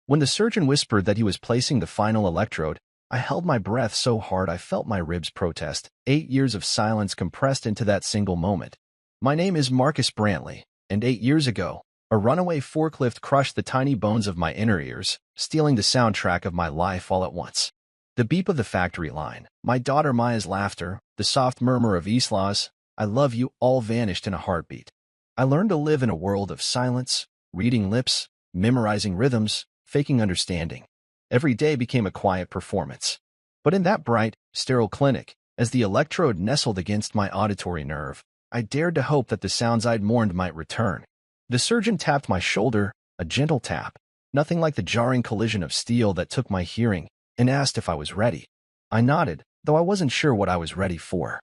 When the surgeon whispered that he was placing the final electrode, I held my breath so hard I felt my ribs protest. 8 years of silence compressed into that single moment. My name is Marcus Brantley, and 8 years ago, a runaway forklift crushed the tiny bones of my inner ears, stealing the soundtrack of my life all at once. The beep of the factory line, my daughter Maya's laughter, the soft murmur of Isla's, "I love you," all vanished in a heartbeat. I learned to live in a world of silence, reading lips, memorizing rhythms, faking understanding. Every day became a quiet performance. But in that bright, sterile clinic, as the electrode nestled against my auditory nerve, I dared to hope that the sounds I'd mourned might return. The surgeon tapped my shoulder, a gentle tap, nothing like the jarring collision of steel that took my hearing, and asked if I was ready. I nodded, though I wasn't sure what I was ready for.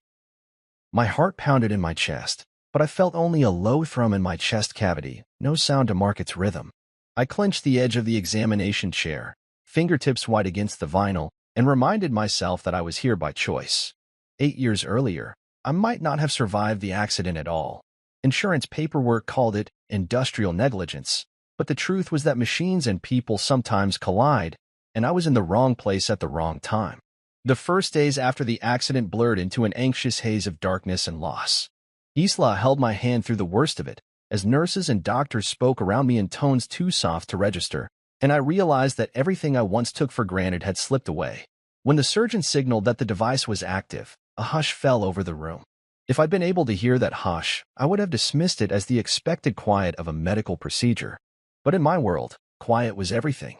My heart pounded in my chest, but I felt only a low thrum in my chest cavity, no sound to mark its rhythm. I clenched the edge of the examination chair, fingertips wide against the vinyl, and reminded myself that I was here by choice. 8 years earlier, I might not have survived the accident at all. Insurance paperwork called it industrial negligence, but the truth was that machines and people sometimes collide, and I was in the wrong place at the wrong time. The first days after the accident blurred into an anxious haze of darkness and loss. Isla held my hand through the worst of it, as nurses and doctors spoke around me in tones too soft to register, and I realized that everything I once took for granted had slipped away. When the surgeon signaled that the device was active, a hush fell over the room. If I'd been able to hear that hush, I would have dismissed it as the expected quiet of a medical procedure. But in my world, quiet was everything.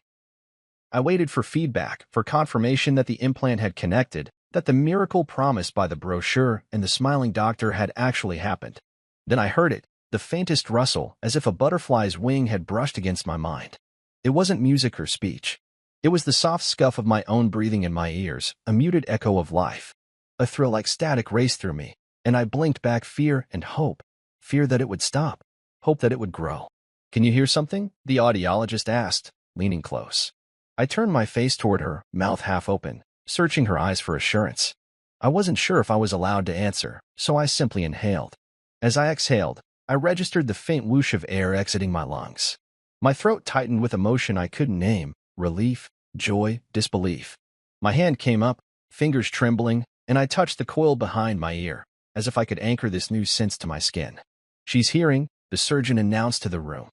I waited for feedback, for confirmation that the implant had connected, that the miracle promised by the brochure and the smiling doctor had actually happened. Then I heard it, the faintest rustle, as if a butterfly's wing had brushed against my mind. It wasn't music or speech. It was the soft scuff of my own breathing in my ears, a muted echo of life. A thrill like static raced through me, and I blinked back fear and hope. Fear that it would stop, hope that it would grow. "Can you hear something?" the audiologist asked, leaning close. I turned my face toward her, mouth half open, searching her eyes for assurance. I wasn't sure if I was allowed to answer, so I simply inhaled. As I exhaled, I registered the faint whoosh of air exiting my lungs. My throat tightened with emotion I couldn't name, relief, joy, disbelief. My hand came up, fingers trembling, and I touched the coil behind my ear, as if I could anchor this new sense to my skin. "She's hearing," the surgeon announced to the room.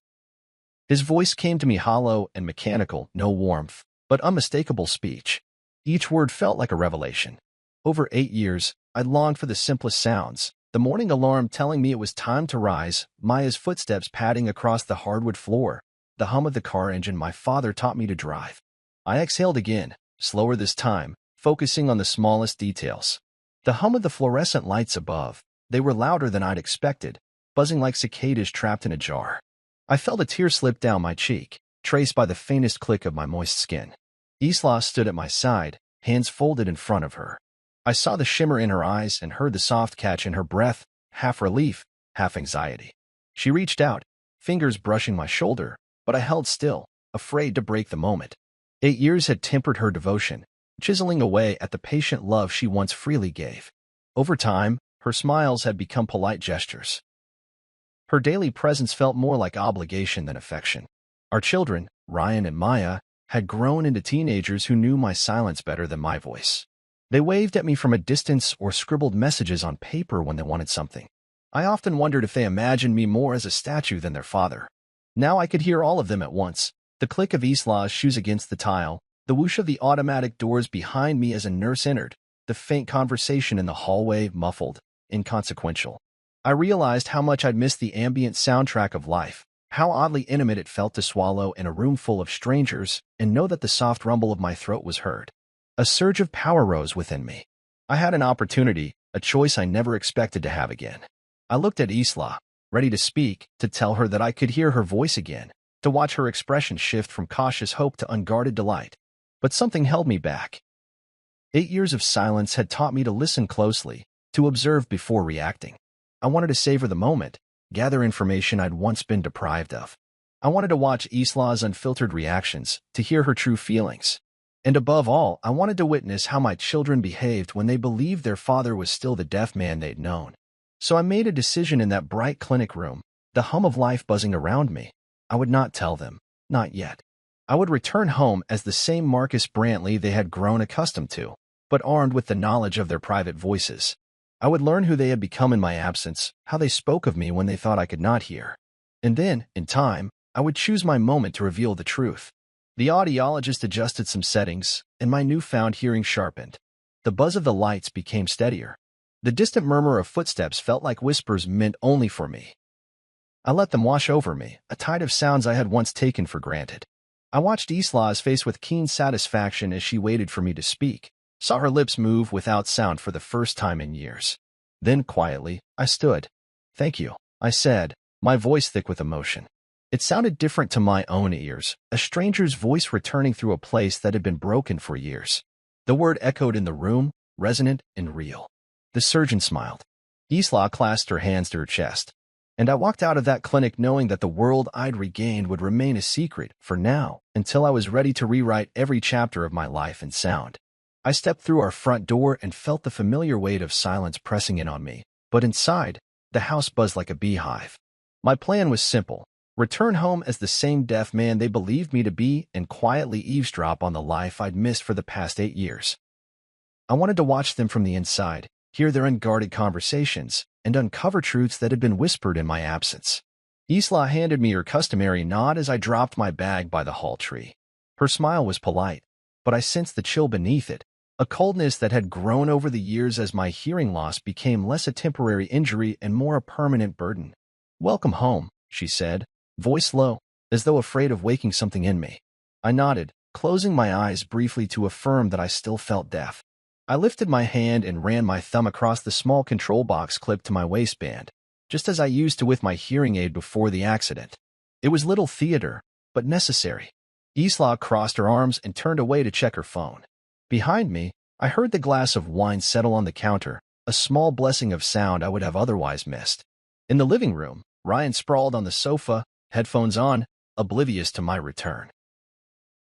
His voice came to me hollow and mechanical, no warmth, but unmistakable speech. Each word felt like a revelation. Over 8 years, I'd longed for the simplest sounds, the morning alarm telling me it was time to rise, Maya's footsteps padding across the hardwood floor, the hum of the car engine my father taught me to drive. I exhaled again, slower this time, focusing on the smallest details. The hum of the fluorescent lights above, they were louder than I'd expected, buzzing like cicadas trapped in a jar. I felt a tear slip down my cheek, traced by the faintest click of my moist skin. Isla stood at my side, hands folded in front of her. I saw the shimmer in her eyes and heard the soft catch in her breath, half relief, half anxiety. She reached out, fingers brushing my shoulder, but I held still, afraid to break the moment. 8 years had tempered her devotion, chiseling away at the patient love she once freely gave. Over time, her smiles had become polite gestures. Her daily presence felt more like obligation than affection. Our children, Ryan and Maya, had grown into teenagers who knew my silence better than my voice. They waved at me from a distance or scribbled messages on paper when they wanted something. I often wondered if they imagined me more as a statue than their father. Now I could hear all of them at once, the click of Isla's shoes against the tile, the whoosh of the automatic doors behind me as a nurse entered, the faint conversation in the hallway, muffled, inconsequential. I realized how much I'd missed the ambient soundtrack of life, how oddly intimate it felt to swallow in a room full of strangers and know that the soft rumble of my throat was heard. A surge of power rose within me. I had an opportunity, a choice I never expected to have again. I looked at Isla, ready to speak, to tell her that I could hear her voice again, to watch her expression shift from cautious hope to unguarded delight. But something held me back. 8 years of silence had taught me to listen closely, to observe before reacting. I wanted to savor the moment, gather information I'd once been deprived of. I wanted to watch Isla's unfiltered reactions, to hear her true feelings. And above all, I wanted to witness how my children behaved when they believed their father was still the deaf man they'd known. So I made a decision in that bright clinic room, the hum of life buzzing around me. I would not tell them, not yet. I would return home as the same Marcus Brantley they had grown accustomed to, but armed with the knowledge of their private voices. I would learn who they had become in my absence, how they spoke of me when they thought I could not hear. And then, in time, I would choose my moment to reveal the truth. The audiologist adjusted some settings, and my newfound hearing sharpened. The buzz of the lights became steadier. The distant murmur of footsteps felt like whispers meant only for me. I let them wash over me, a tide of sounds I had once taken for granted. I watched Isla's face with keen satisfaction as she waited for me to speak, saw her lips move without sound for the first time in years. Then, quietly, I stood. "Thank you," I said, my voice thick with emotion. It sounded different to my own ears, a stranger's voice returning through a place that had been broken for years. The word echoed in the room, resonant and real. The surgeon smiled. Isla clasped her hands to her chest. And I walked out of that clinic knowing that the world I'd regained would remain a secret, for now, until I was ready to rewrite every chapter of my life in sound. I stepped through our front door and felt the familiar weight of silence pressing in on me, but inside, the house buzzed like a beehive. My plan was simple: return home as the same deaf man they believed me to be and quietly eavesdrop on the life I'd missed for the past 8 years. I wanted to watch them from the inside, hear their unguarded conversations, and uncover truths that had been whispered in my absence. Isla handed me her customary nod as I dropped my bag by the hall tree. Her smile was polite, but I sensed the chill beneath it, a coldness that had grown over the years as my hearing loss became less a temporary injury and more a permanent burden. "Welcome home," she said, voice low, as though afraid of waking something in me. I nodded, closing my eyes briefly to affirm that I still felt deaf. I lifted my hand and ran my thumb across the small control box clipped to my waistband, just as I used to with my hearing aid before the accident. It was little theater, but necessary. Isla crossed her arms and turned away to check her phone. Behind me, I heard the glass of wine settle on the counter, a small blessing of sound I would have otherwise missed. In the living room, Ryan sprawled on the sofa, headphones on, oblivious to my return.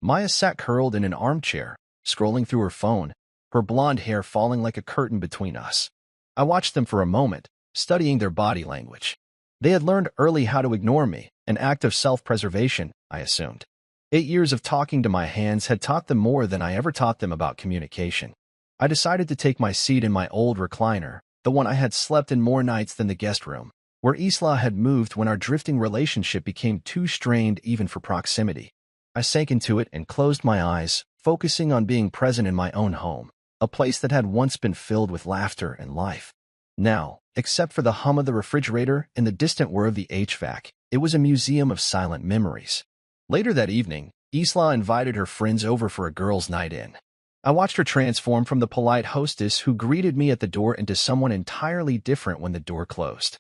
Maya sat curled in an armchair, scrolling through her phone, her blonde hair falling like a curtain between us. I watched them for a moment, studying their body language. They had learned early how to ignore me, an act of self-preservation, I assumed. 8 years of talking to my hands had taught them more than I ever taught them about communication. I decided to take my seat in my old recliner, the one I had slept in more nights than the guest room, where Isla had moved when our drifting relationship became too strained even for proximity. I sank into it and closed my eyes, focusing on being present in my own home, a place that had once been filled with laughter and life. Now, except for the hum of the refrigerator and the distant whir of the HVAC, it was a museum of silent memories. Later that evening, Isla invited her friends over for a girls' night in. I watched her transform from the polite hostess who greeted me at the door into someone entirely different when the door closed.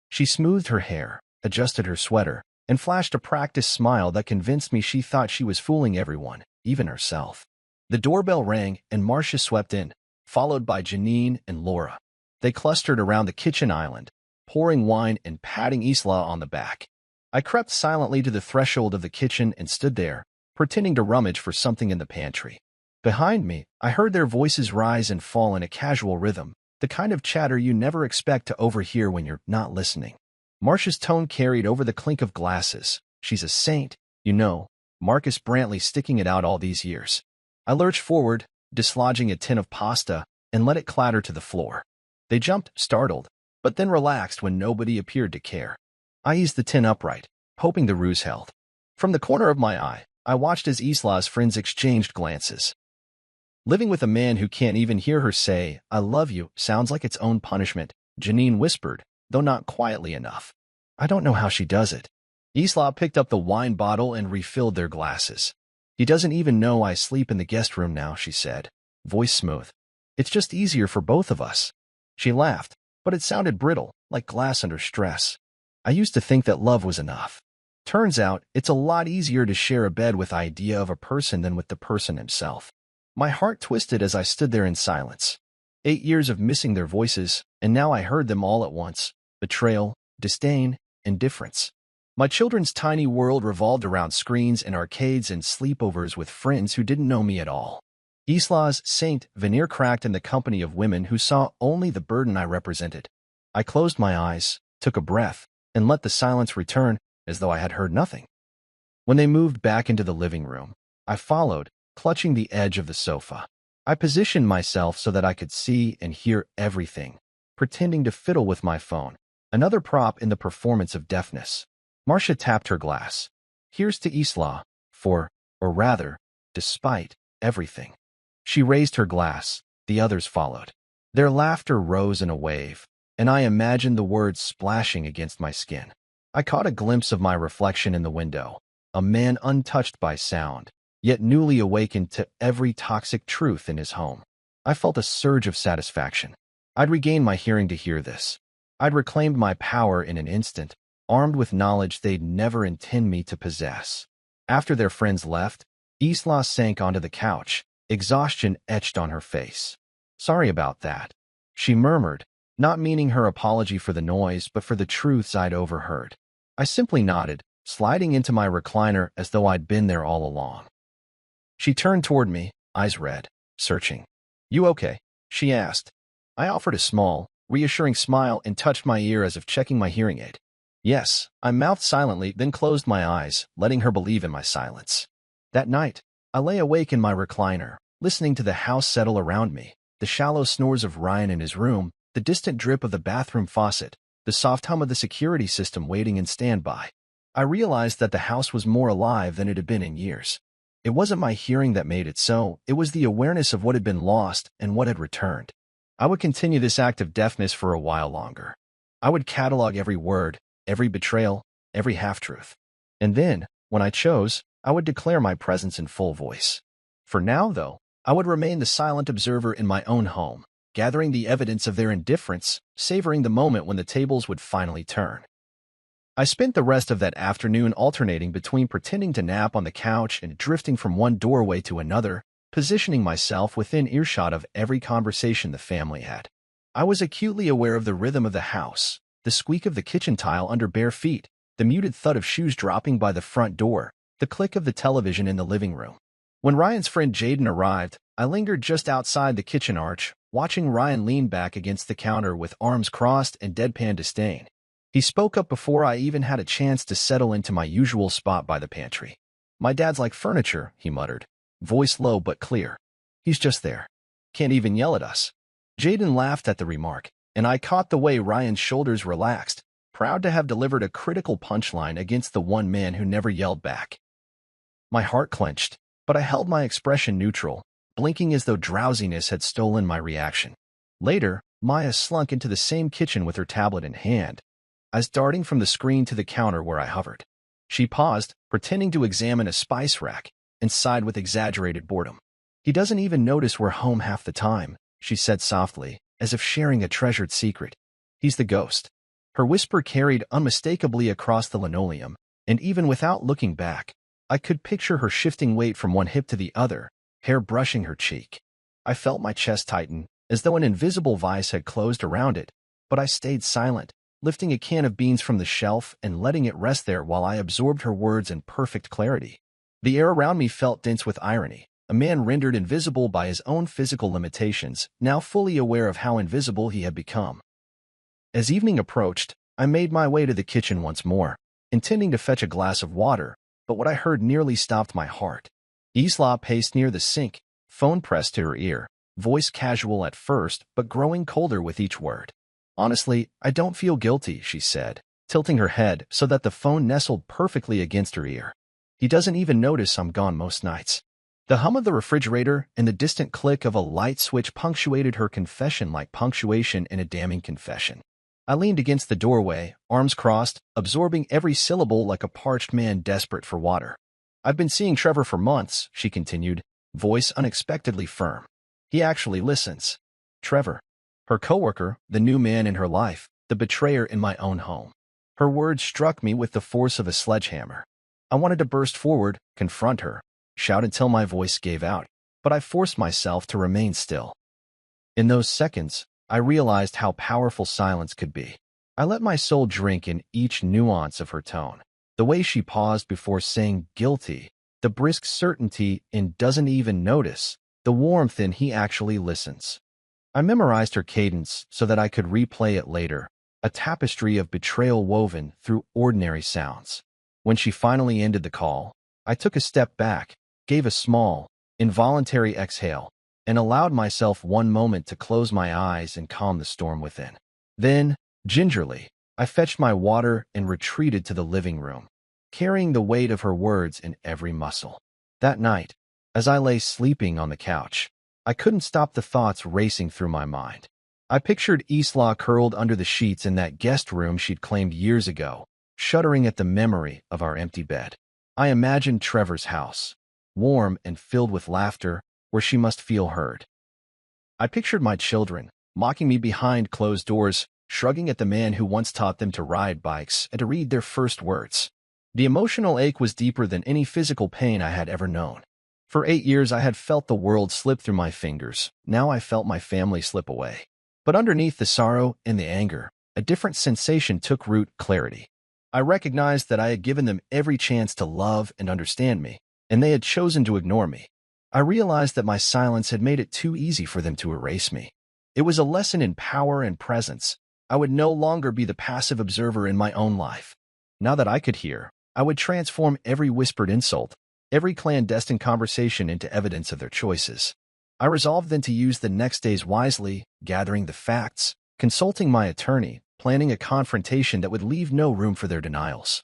She smoothed her hair, adjusted her sweater, and flashed a practiced smile that convinced me she thought she was fooling everyone, even herself. The doorbell rang and Marcia swept in, followed by Janine and Laura. They clustered around the kitchen island, pouring wine and patting Isla on the back. I crept silently to the threshold of the kitchen and stood there, pretending to rummage for something in the pantry. Behind me, I heard their voices rise and fall in a casual rhythm, the kind of chatter you never expect to overhear when you're not listening. Marcia's tone carried over the clink of glasses. "She's a saint, you know, Marcus Brantley sticking it out all these years." I lurched forward, dislodging a tin of pasta, and let it clatter to the floor. They jumped, startled, but then relaxed when nobody appeared to care. I eased the tin upright, hoping the ruse held. From the corner of my eye, I watched as Isla's friends exchanged glances. Living with a man who can't even hear her say, "I love you," sounds like its own punishment, Janine whispered, though not quietly enough. "I don't know how she does it." Isla picked up the wine bottle and refilled their glasses. "He doesn't even know I sleep in the guest room now," she said, voice smooth. "It's just easier for both of us." She laughed, but it sounded brittle, like glass under stress. "I used to think that love was enough. Turns out, it's a lot easier to share a bed with the idea of a person than with the person himself." My heart twisted as I stood there in silence. 8 years of missing their voices, and now I heard them all at once: betrayal, disdain, indifference. My children's tiny world revolved around screens and arcades and sleepovers with friends who didn't know me at all. Isla's saint veneer cracked in the company of women who saw only the burden I represented. I closed my eyes, took a breath, and let the silence return as though I had heard nothing. When they moved back into the living room, I followed, clutching the edge of the sofa. I positioned myself so that I could see and hear everything, pretending to fiddle with my phone, another prop in the performance of deafness. Marcia tapped her glass. Here's to Isla, or rather, despite everything. She raised her glass, the others followed. Their laughter rose in a wave, and I imagined the words splashing against my skin. I caught a glimpse of my reflection in the window, a man untouched by sound, yet newly awakened to every toxic truth in his home. I felt a surge of satisfaction. I'd regained my hearing to hear this. I'd reclaimed my power in an instant, armed with knowledge they'd never intend me to possess. After their friends left, Isla sank onto the couch, exhaustion etched on her face. Sorry about that, she murmured, not meaning her apology for the noise but for the truths I'd overheard. I simply nodded, sliding into my recliner as though I'd been there all along. She turned toward me, eyes red, searching. You okay? She asked. I offered a small, reassuring smile and touched my ear as if checking my hearing aid. Yes, I mouthed silently, then closed my eyes, letting her believe in my silence. That night, I lay awake in my recliner, listening to the house settle around me, the shallow snores of Ryan in his room, the distant drip of the bathroom faucet, the soft hum of the security system waiting in standby. I realized that the house was more alive than it had been in years. It wasn't my hearing that made it so, it was the awareness of what had been lost and what had returned. I would continue this act of deafness for a while longer. I would catalog every word, every betrayal, every half-truth. And then, when I chose, I would declare my presence in full voice. For now, though, I would remain the silent observer in my own home, gathering the evidence of their indifference, savoring the moment when the tables would finally turn. I spent the rest of that afternoon alternating between pretending to nap on the couch and drifting from one doorway to another, positioning myself within earshot of every conversation the family had. I was acutely aware of the rhythm of the house, the squeak of the kitchen tile under bare feet, the muted thud of shoes dropping by the front door, the click of the television in the living room. When Ryan's friend Jaden arrived, I lingered just outside the kitchen arch, watching Ryan lean back against the counter with arms crossed and deadpan disdain. He spoke up before I even had a chance to settle into my usual spot by the pantry. My dad's like furniture, he muttered, voice low but clear. He's just there. Can't even yell at us. Jaden laughed at the remark, and I caught the way Ryan's shoulders relaxed, proud to have delivered a critical punchline against the one man who never yelled back. My heart clenched, but I held my expression neutral, blinking as though drowsiness had stolen my reaction. Later, Maya slunk into the same kitchen with her tablet in hand, as darting from the screen to the counter where I hovered. She paused, pretending to examine a spice rack, and sighed with exaggerated boredom. He doesn't even notice we're home half the time, she said softly, as if sharing a treasured secret. He's the ghost. Her whisper carried unmistakably across the linoleum, and even without looking back, I could picture her shifting weight from one hip to the other, hair brushing her cheek. I felt my chest tighten, as though an invisible vice had closed around it, but I stayed silent, lifting a can of beans from the shelf and letting it rest there while I absorbed her words in perfect clarity. The air around me felt dense with irony, a man rendered invisible by his own physical limitations, now fully aware of how invisible he had become. As evening approached, I made my way to the kitchen once more, intending to fetch a glass of water, but what I heard nearly stopped my heart. Isla paced near the sink, phone pressed to her ear, voice casual at first but growing colder with each word. Honestly, I don't feel guilty, she said, tilting her head so that the phone nestled perfectly against her ear. He doesn't even notice I'm gone most nights. The hum of the refrigerator and the distant click of a light switch punctuated her confession like punctuation in a damning confession. I leaned against the doorway, arms crossed, absorbing every syllable like a parched man desperate for water. I've been seeing Trevor for months, she continued, voice unexpectedly firm. He actually listens. Trevor. Her coworker, the new man in her life, the betrayer in my own home. Her words struck me with the force of a sledgehammer. I wanted to burst forward, confront her, shout until my voice gave out, but I forced myself to remain still. In those seconds, I realized how powerful silence could be. I let my soul drink in each nuance of her tone, the way she paused before saying guilty, the brisk certainty in doesn't even notice, the warmth in he actually listens. I memorized her cadence so that I could replay it later, a tapestry of betrayal woven through ordinary sounds. When she finally ended the call, I took a step back, gave a small, involuntary exhale, and allowed myself one moment to close my eyes and calm the storm within. Then, gingerly, I fetched my water and retreated to the living room, carrying the weight of her words in every muscle. That night, as I lay sleeping on the couch, I couldn't stop the thoughts racing through my mind. I pictured Isla curled under the sheets in that guest room she'd claimed years ago, shuddering at the memory of our empty bed. I imagined Trevor's house, warm and filled with laughter, where she must feel heard. I pictured my children, mocking me behind closed doors, shrugging at the man who once taught them to ride bikes and to read their first words. The emotional ache was deeper than any physical pain I had ever known. For 8 years I had felt the world slip through my fingers. Now I felt my family slip away. But underneath the sorrow and the anger, a different sensation took root: clarity. I recognized that I had given them every chance to love and understand me, and they had chosen to ignore me. I realized that my silence had made it too easy for them to erase me. It was a lesson in power and presence. I would no longer be the passive observer in my own life. Now that I could hear, I would transform every whispered insult, every clandestine conversation into evidence of their choices. I resolved then to use the next days wisely, gathering the facts, consulting my attorney, planning a confrontation that would leave no room for their denials.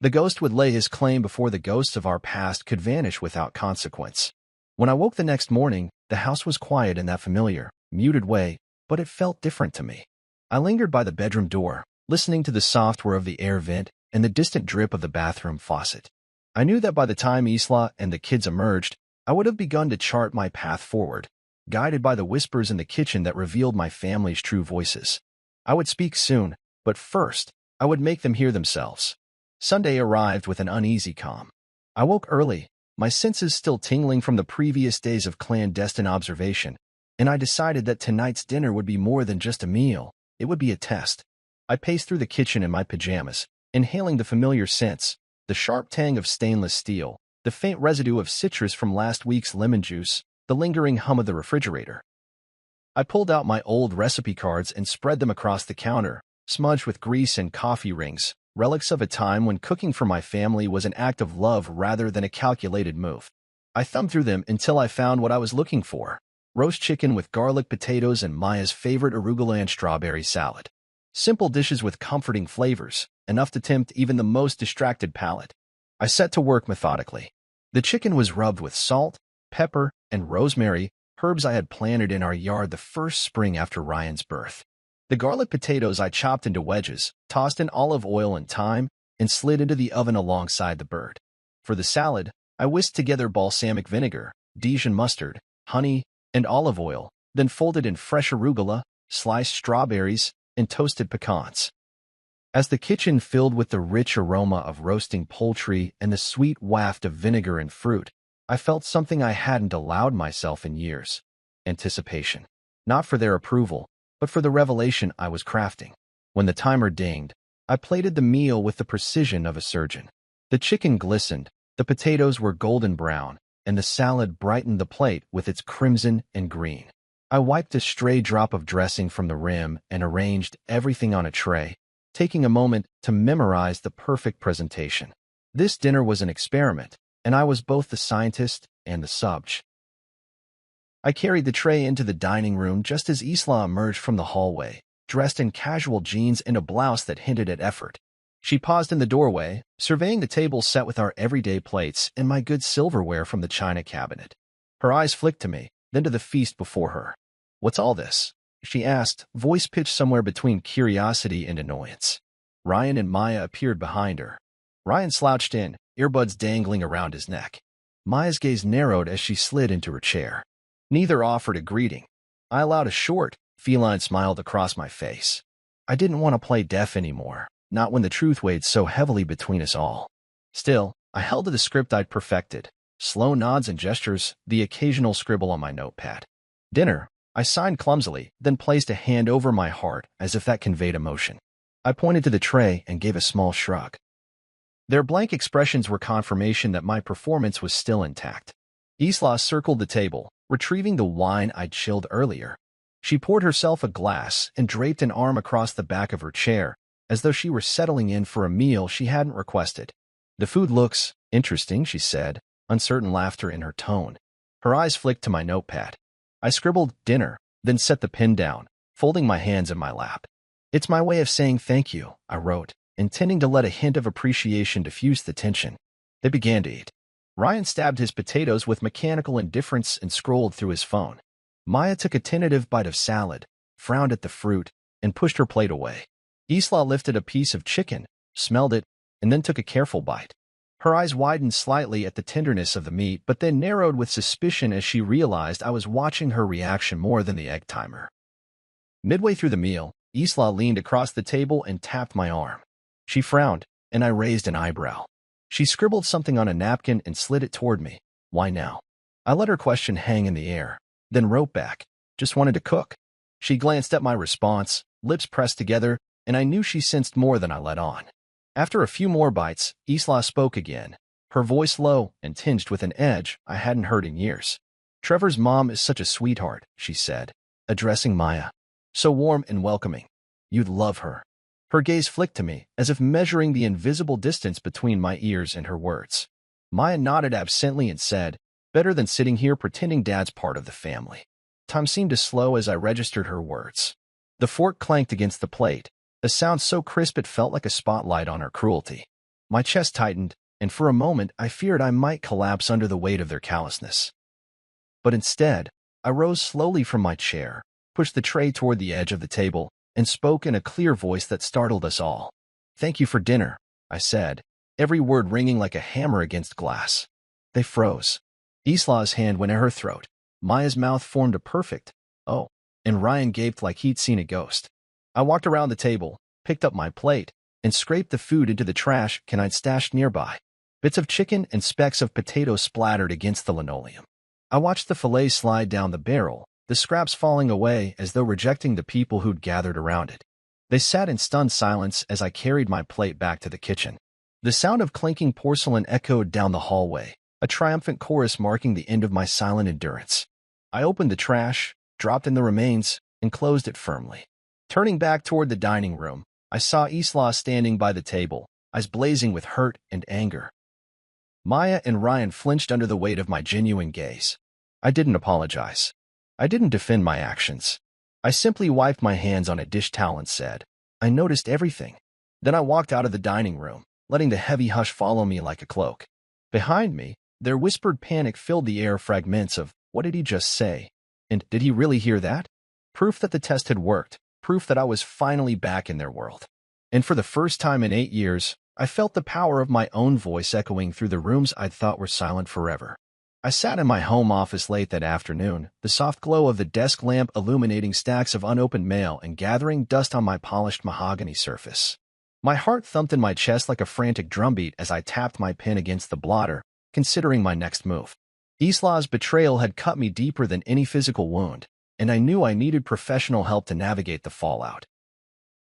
The ghost would lay his claim before the ghosts of our past could vanish without consequence. When I woke the next morning, the house was quiet in that familiar, muted way, but it felt different to me. I lingered by the bedroom door, listening to the soft whir of the air vent and the distant drip of the bathroom faucet. I knew that by the time Isla and the kids emerged, I would have begun to chart my path forward, guided by the whispers in the kitchen that revealed my family's true voices. I would speak soon, but first, I would make them hear themselves. Sunday arrived with an uneasy calm. I woke early, my senses still tingling from the previous days of clandestine observation, and I decided that tonight's dinner would be more than just a meal. It would be a test. I paced through the kitchen in my pajamas, inhaling the familiar scents, the sharp tang of stainless steel, the faint residue of citrus from last week's lemon juice, the lingering hum of the refrigerator. I pulled out my old recipe cards and spread them across the counter, smudged with grease and coffee rings, relics of a time when cooking for my family was an act of love rather than a calculated move. I thumbed through them until I found what I was looking for: roast chicken with garlic potatoes and Maya's favorite arugula and strawberry salad. Simple dishes with comforting flavors, enough to tempt even the most distracted palate. I set to work methodically. The chicken was rubbed with salt, pepper, and rosemary, herbs I had planted in our yard the first spring after Ryan's birth. The garlic potatoes I chopped into wedges, tossed in olive oil and thyme, and slid into the oven alongside the bird. For the salad, I whisked together balsamic vinegar, Dijon mustard, honey, and olive oil, then folded in fresh arugula, sliced strawberries, and toasted pecans. As the kitchen filled with the rich aroma of roasting poultry and the sweet waft of vinegar and fruit, I felt something I hadn't allowed myself in years: anticipation. Not for their approval, but for the revelation I was crafting. When the timer dinged, I plated the meal with the precision of a surgeon. The chicken glistened, the potatoes were golden brown, and the salad brightened the plate with its crimson and green. I wiped a stray drop of dressing from the rim and arranged everything on a tray, taking a moment to memorize the perfect presentation. This dinner was an experiment, and I was both the scientist and the subject. I carried the tray into the dining room just as Isla emerged from the hallway, dressed in casual jeans and a blouse that hinted at effort. She paused in the doorway, surveying the table set with our everyday plates and my good silverware from the china cabinet. Her eyes flicked to me, then to the feast before her. "What's all this?" she asked, voice pitched somewhere between curiosity and annoyance. Ryan and Maya appeared behind her. Ryan slouched in, earbuds dangling around his neck. Maya's gaze narrowed as she slid into her chair. Neither offered a greeting. I allowed a short, feline smile across my face. I didn't want to play deaf anymore, not when the truth weighed so heavily between us all. Still, I held to the script I'd perfected: slow nods and gestures, the occasional scribble on my notepad. "Dinner," I signed clumsily, then placed a hand over my heart as if that conveyed emotion. I pointed to the tray and gave a small shrug. Their blank expressions were confirmation that my performance was still intact. Isla circled the table, retrieving the wine I'd chilled earlier. She poured herself a glass and draped an arm across the back of her chair, as though she were settling in for a meal she hadn't requested. The food looks interesting, she said, uncertain laughter in her tone. Her eyes flicked to my notepad. I scribbled dinner, then set the pen down, folding my hands in my lap. It's my way of saying thank you, I wrote, intending to let a hint of appreciation diffuse the tension. They began to eat. Ryan stabbed his potatoes with mechanical indifference and scrolled through his phone. Maya took a tentative bite of salad, frowned at the fruit, and pushed her plate away. Isla lifted a piece of chicken, smelled it, and then took a careful bite. Her eyes widened slightly at the tenderness of the meat, but then narrowed with suspicion as she realized I was watching her reaction more than the egg timer. Midway through the meal, Isla leaned across the table and tapped my arm. She frowned, and I raised an eyebrow. She scribbled something on a napkin and slid it toward me. Why now? I let her question hang in the air, then wrote back, just wanted to cook. She glanced at my response, lips pressed together, and I knew she sensed more than I let on. After a few more bites, Isla spoke again, her voice low and tinged with an edge I hadn't heard in years. Trevor's mom is such a sweetheart, she said, addressing Maya. So warm and welcoming. You'd love her. Her gaze flicked to me, as if measuring the invisible distance between my ears and her words. Maya nodded absently and said, better than sitting here pretending Dad's part of the family. Time seemed to slow as I registered her words. The fork clanked against the plate, a sound so crisp it felt like a spotlight on her cruelty. My chest tightened, and for a moment I feared I might collapse under the weight of their callousness. But instead, I rose slowly from my chair, pushed the tray toward the edge of the table, and spoke in a clear voice that startled us all. Thank you for dinner, I said, every word ringing like a hammer against glass. They froze. Isla's hand went at her throat. Maya's mouth formed a perfect, oh, and Ryan gaped like he'd seen a ghost. I walked around the table, picked up my plate, and scraped the food into the trash can I'd stashed nearby. Bits of chicken and specks of potato splattered against the linoleum. I watched the fillet slide down the barrel, the scraps falling away as though rejecting the people who'd gathered around it. They sat in stunned silence as I carried my plate back to the kitchen. The sound of clinking porcelain echoed down the hallway, a triumphant chorus marking the end of my silent endurance. I opened the trash, dropped in the remains, and closed it firmly. Turning back toward the dining room, I saw Isla standing by the table, eyes blazing with hurt and anger. Maya and Ryan flinched under the weight of my genuine gaze. I didn't apologize. I didn't defend my actions. I simply wiped my hands on a dish towel and said, I noticed everything. Then I walked out of the dining room, letting the heavy hush follow me like a cloak. Behind me, their whispered panic filled the air, fragments of, what did he just say? And did he really hear that? Proof that the test had worked, proof that I was finally back in their world. And for the first time in 8 years, I felt the power of my own voice echoing through the rooms I'd thought were silent forever. I sat in my home office late that afternoon, the soft glow of the desk lamp illuminating stacks of unopened mail and gathering dust on my polished mahogany surface. My heart thumped in my chest like a frantic drumbeat as I tapped my pen against the blotter, considering my next move. Isla's betrayal had cut me deeper than any physical wound, and I knew I needed professional help to navigate the fallout.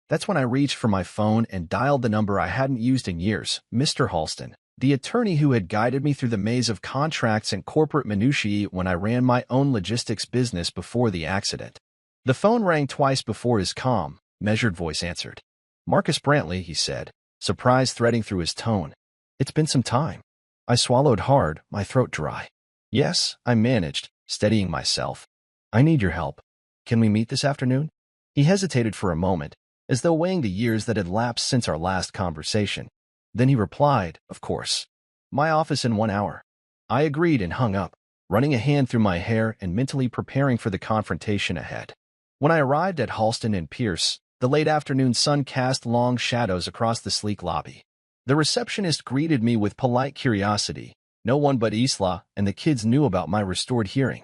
That's when I reached for my phone and dialed the number I hadn't used in years, Mr. Halston, the attorney who had guided me through the maze of contracts and corporate minutiae when I ran my own logistics business before the accident. The phone rang twice before his calm, measured voice answered. Marcus Brantley, he said, surprise threading through his tone. It's been some time. I swallowed hard, my throat dry. Yes, I managed, steadying myself. I need your help. Can we meet this afternoon? He hesitated for a moment, as though weighing the years that had lapsed since our last conversation. Then he replied, of course. My office in 1 hour. I agreed and hung up, running a hand through my hair and mentally preparing for the confrontation ahead. When I arrived at Halston and Pierce, the late afternoon sun cast long shadows across the sleek lobby. The receptionist greeted me with polite curiosity. No one but Isla and the kids knew about my restored hearing.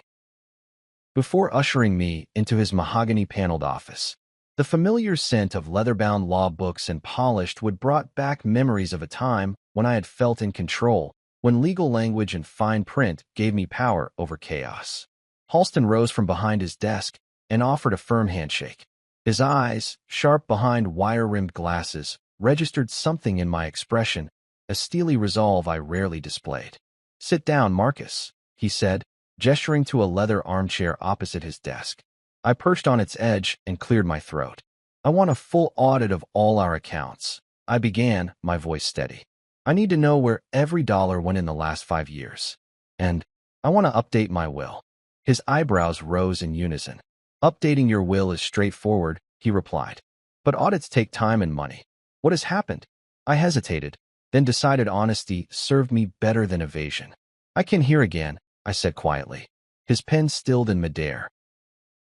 Before ushering me into his mahogany-paneled office, the familiar scent of leather-bound law books and polished wood brought back memories of a time when I had felt in control, when legal language and fine print gave me power over chaos. Halston rose from behind his desk and offered a firm handshake. His eyes, sharp behind wire-rimmed glasses, registered something in my expression, a steely resolve I rarely displayed. Sit down, Marcus, he said, gesturing to a leather armchair opposite his desk. I perched on its edge and cleared my throat. I want a full audit of all our accounts. I began, my voice steady. I need to know where every dollar went in the last 5 years. And I want to update my will. His eyebrows rose in unison. Updating your will is straightforward, he replied. But audits take time and money. What has happened? I hesitated, then decided honesty served me better than evasion. I can hear again, I said quietly. His pen stilled in midair.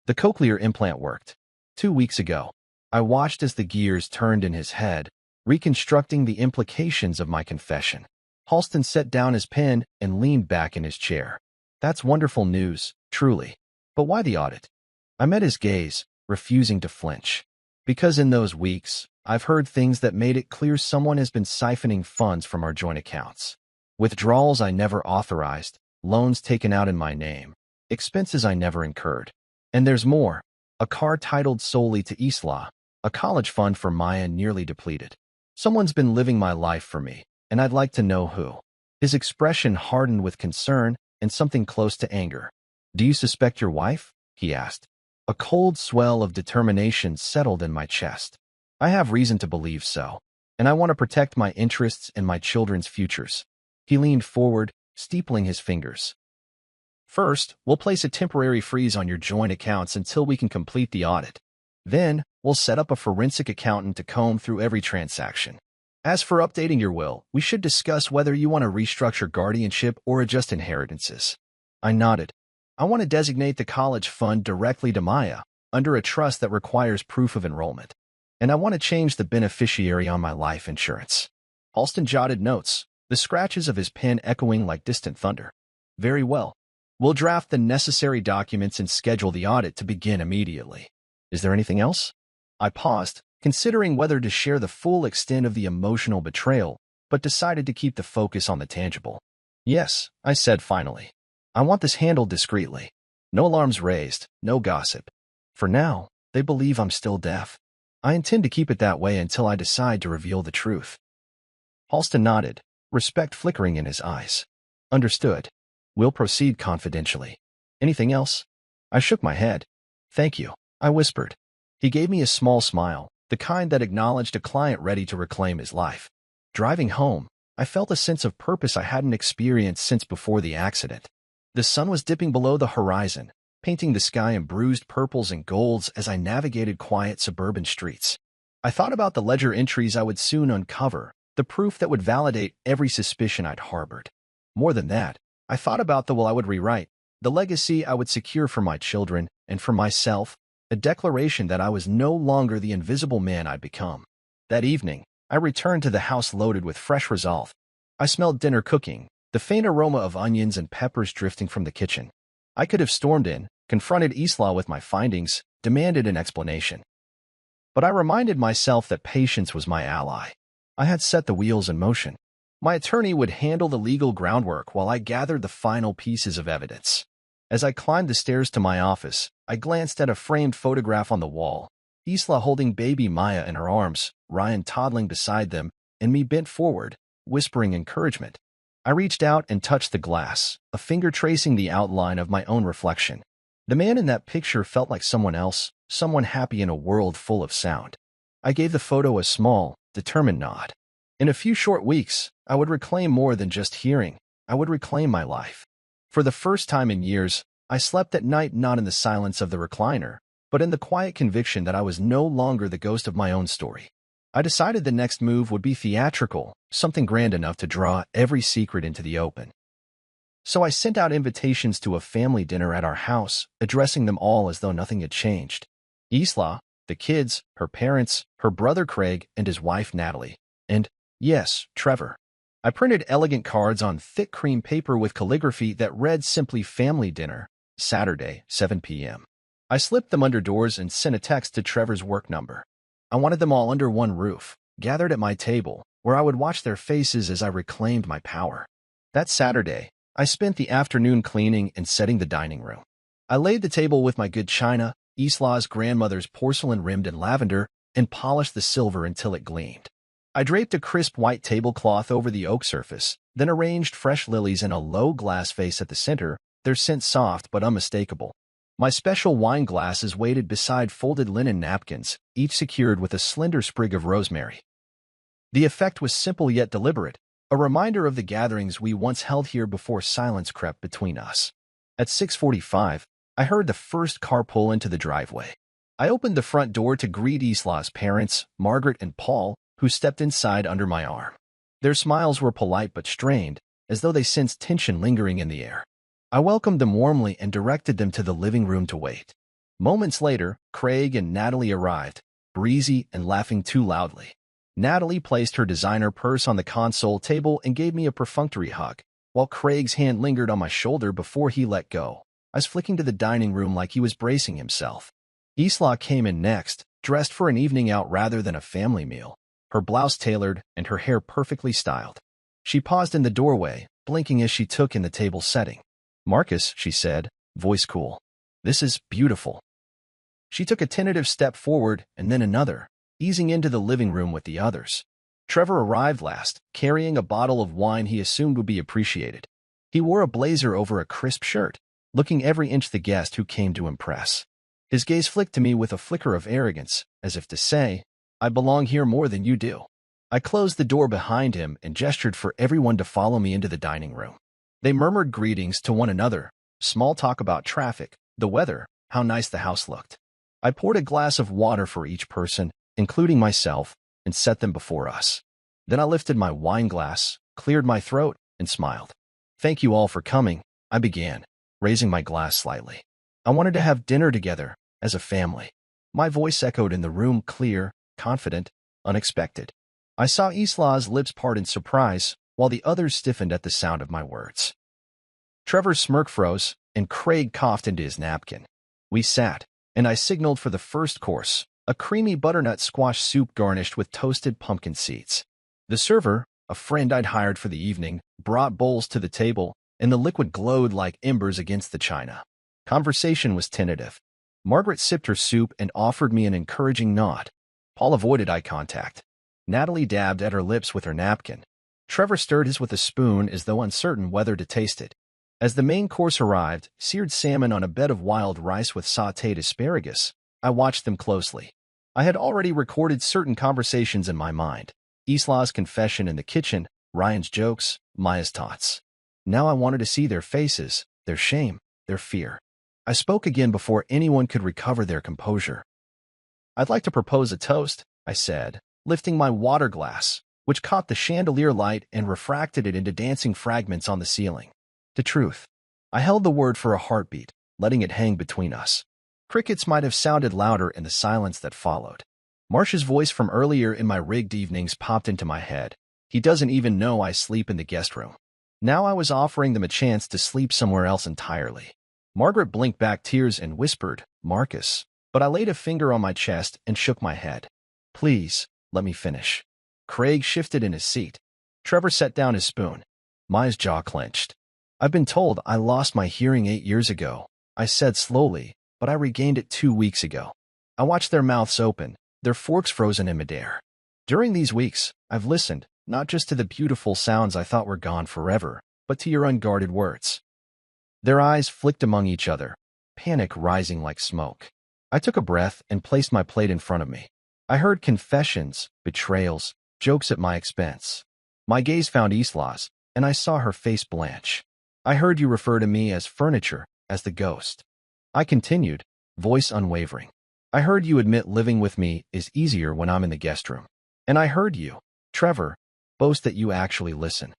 The cochlear implant worked. 2 weeks ago, I watched as the gears turned in his head, reconstructing the implications of my confession. Halston set down his pen and leaned back in his chair. That's wonderful news, truly. But why the audit? I met his gaze, refusing to flinch. Because in those weeks, I've heard things that made it clear someone has been siphoning funds from our joint accounts. Withdrawals I never authorized, loans taken out in my name, expenses I never incurred. And there's more. A car titled solely to Isla, a college fund for Maya nearly depleted. Someone's been living my life for me, and I'd like to know who. His expression hardened with concern and something close to anger. Do you suspect your wife? He asked. A cold swell of determination settled in my chest. I have reason to believe so, and I want to protect my interests and my children's futures. He leaned forward, steepling his fingers. First, we'll place a temporary freeze on your joint accounts until we can complete the audit. Then, we'll set up a forensic accountant to comb through every transaction. As for updating your will, we should discuss whether you want to restructure guardianship or adjust inheritances. I nodded. I want to designate the college fund directly to Maya, under a trust that requires proof of enrollment. And I want to change the beneficiary on my life insurance. Halston jotted notes, the scratches of his pen echoing like distant thunder. Very well. We'll draft the necessary documents and schedule the audit to begin immediately. Is there anything else? I paused, considering whether to share the full extent of the emotional betrayal, but decided to keep the focus on the tangible. Yes, I said finally. I want this handled discreetly. No alarms raised, no gossip. For now, they believe I'm still deaf. I intend to keep it that way until I decide to reveal the truth. Halston nodded, respect flickering in his eyes. Understood. We'll proceed confidentially. Anything else? I shook my head. Thank you, I whispered. He gave me a small smile, the kind that acknowledged a client ready to reclaim his life. Driving home, I felt a sense of purpose I hadn't experienced since before the accident. The sun was dipping below the horizon, painting the sky in bruised purples and golds as I navigated quiet suburban streets. I thought about the ledger entries I would soon uncover, the proof that would validate every suspicion I'd harbored. More than that, I thought about the will I would rewrite, the legacy I would secure for my children and for myself, a declaration that I was no longer the invisible man I'd become. That evening, I returned to the house loaded with fresh resolve. I smelled dinner cooking, the faint aroma of onions and peppers drifting from the kitchen. I could have stormed in, confronted Isla with my findings, demanded an explanation. But I reminded myself that patience was my ally. I had set the wheels in motion. My attorney would handle the legal groundwork while I gathered the final pieces of evidence. As I climbed the stairs to my office, I glanced at a framed photograph on the wall, Isla holding baby Maya in her arms, Ryan toddling beside them, and me bent forward, whispering encouragement. I reached out and touched the glass, a finger tracing the outline of my own reflection. The man in that picture felt like someone else, someone happy in a world full of sound. I gave the photo a small, determined nod. In a few short weeks, I would reclaim more than just hearing. I would reclaim my life. For the first time in years, I slept at night not in the silence of the recliner, but in the quiet conviction that I was no longer the ghost of my own story. I decided the next move would be theatrical, something grand enough to draw every secret into the open. So I sent out invitations to a family dinner at our house, addressing them all as though nothing had changed. Isla, the kids, her parents, her brother Craig, and his wife Natalie, and, yes, Trevor. I printed elegant cards on thick cream paper with calligraphy that read simply Family Dinner, Saturday, 7 p.m. I slipped them under doors and sent a text to Trevor's work number. I wanted them all under one roof, gathered at my table, where I would watch their faces as I reclaimed my power. That Saturday, I spent the afternoon cleaning and setting the dining room. I laid the table with my good china, Isla's grandmother's porcelain rimmed in lavender, and polished the silver until it gleamed. I draped a crisp white tablecloth over the oak surface, then arranged fresh lilies in a low glass vase at the center, their scent soft but unmistakable. My special wine glasses waited beside folded linen napkins, each secured with a slender sprig of rosemary. The effect was simple yet deliberate, a reminder of the gatherings we once held here before silence crept between us. At 6:45, I heard the first car pull into the driveway. I opened the front door to greet Isla's parents, Margaret and Paul, who stepped inside under my arm. Their smiles were polite but strained, as though they sensed tension lingering in the air. I welcomed them warmly and directed them to the living room to wait. Moments later, Craig and Natalie arrived, breezy and laughing too loudly. Natalie placed her designer purse on the console table and gave me a perfunctory hug, while Craig's hand lingered on my shoulder before he let go. I was flicking to the dining room like he was bracing himself. Isla came in next, dressed for an evening out rather than a family meal, her blouse tailored and her hair perfectly styled. She paused in the doorway, blinking as she took in the table setting. "Marcus," she said, voice cool. "This is beautiful." She took a tentative step forward and then another, easing into the living room with the others. Trevor arrived last, carrying a bottle of wine he assumed would be appreciated. He wore a blazer over a crisp shirt, looking every inch the guest who came to impress. His gaze flicked to me with a flicker of arrogance, as if to say, "I belong here more than you do." I closed the door behind him and gestured for everyone to follow me into the dining room. They murmured greetings to one another, small talk about traffic, the weather, how nice the house looked. I poured a glass of water for each person, including myself, and set them before us. Then I lifted my wine glass, cleared my throat, and smiled. "Thank you all for coming," I began, raising my glass slightly. "I wanted to have dinner together, as a family." My voice echoed in the room, clear, confident, unexpected. I saw Isla's lips part in surprise, while the others stiffened at the sound of my words. Trevor's smirk froze, and Craig coughed into his napkin. We sat, and I signaled for the first course, a creamy butternut squash soup garnished with toasted pumpkin seeds. The server, a friend I'd hired for the evening, brought bowls to the table, and the liquid glowed like embers against the china. Conversation was tentative. Margaret sipped her soup and offered me an encouraging nod. Paul avoided eye contact. Natalie dabbed at her lips with her napkin. Trevor stirred his with a spoon as though uncertain whether to taste it. As the main course arrived, seared salmon on a bed of wild rice with sautéed asparagus, I watched them closely. I had already recorded certain conversations in my mind. Isla's confession in the kitchen, Ryan's jokes, Maya's thoughts. Now I wanted to see their faces, their shame, their fear. I spoke again before anyone could recover their composure. "I'd like to propose a toast," I said, lifting my water glass, which caught the chandelier light and refracted it into dancing fragments on the ceiling. To truth. I held the word for a heartbeat, letting it hang between us. Crickets might have sounded louder in the silence that followed. Marsh's voice from earlier in my rigged evenings popped into my head. "He doesn't even know I sleep in the guest room." Now I was offering them a chance to sleep somewhere else entirely. Margaret blinked back tears and whispered, "Marcus," but I laid a finger on my chest and shook my head. "Please, let me finish." Craig shifted in his seat. Trevor set down his spoon. Maya's jaw clenched. "I've been told I lost my hearing 8 years ago," I said slowly, "but I regained it 2 weeks ago." I watched their mouths open, their forks frozen in midair. During these weeks, I've listened, not just to the beautiful sounds I thought were gone forever, but to your unguarded words. Their eyes flicked among each other, panic rising like smoke. I took a breath and placed my plate in front of me. I heard confessions, betrayals, jokes at my expense. My gaze found Isla's, and I saw her face blanch. "I heard you refer to me as furniture, as the ghost." I continued, voice unwavering. "I heard you admit living with me is easier when I'm in the guest room. And I heard you, Trevor, boast that you actually listen."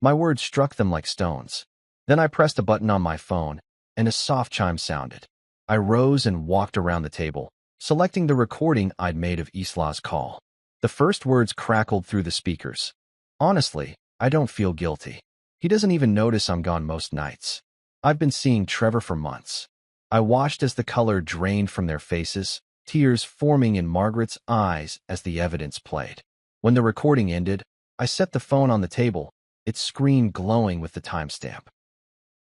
My words struck them like stones. Then I pressed a button on my phone, and a soft chime sounded. I rose and walked around the table, selecting the recording I'd made of Isla's call. The first words crackled through the speakers. "Honestly, I don't feel guilty. He doesn't even notice I'm gone most nights. I've been seeing Trevor for months." I watched as the color drained from their faces, tears forming in Margaret's eyes as the evidence played. When the recording ended, I set the phone on the table, its screen glowing with the timestamp.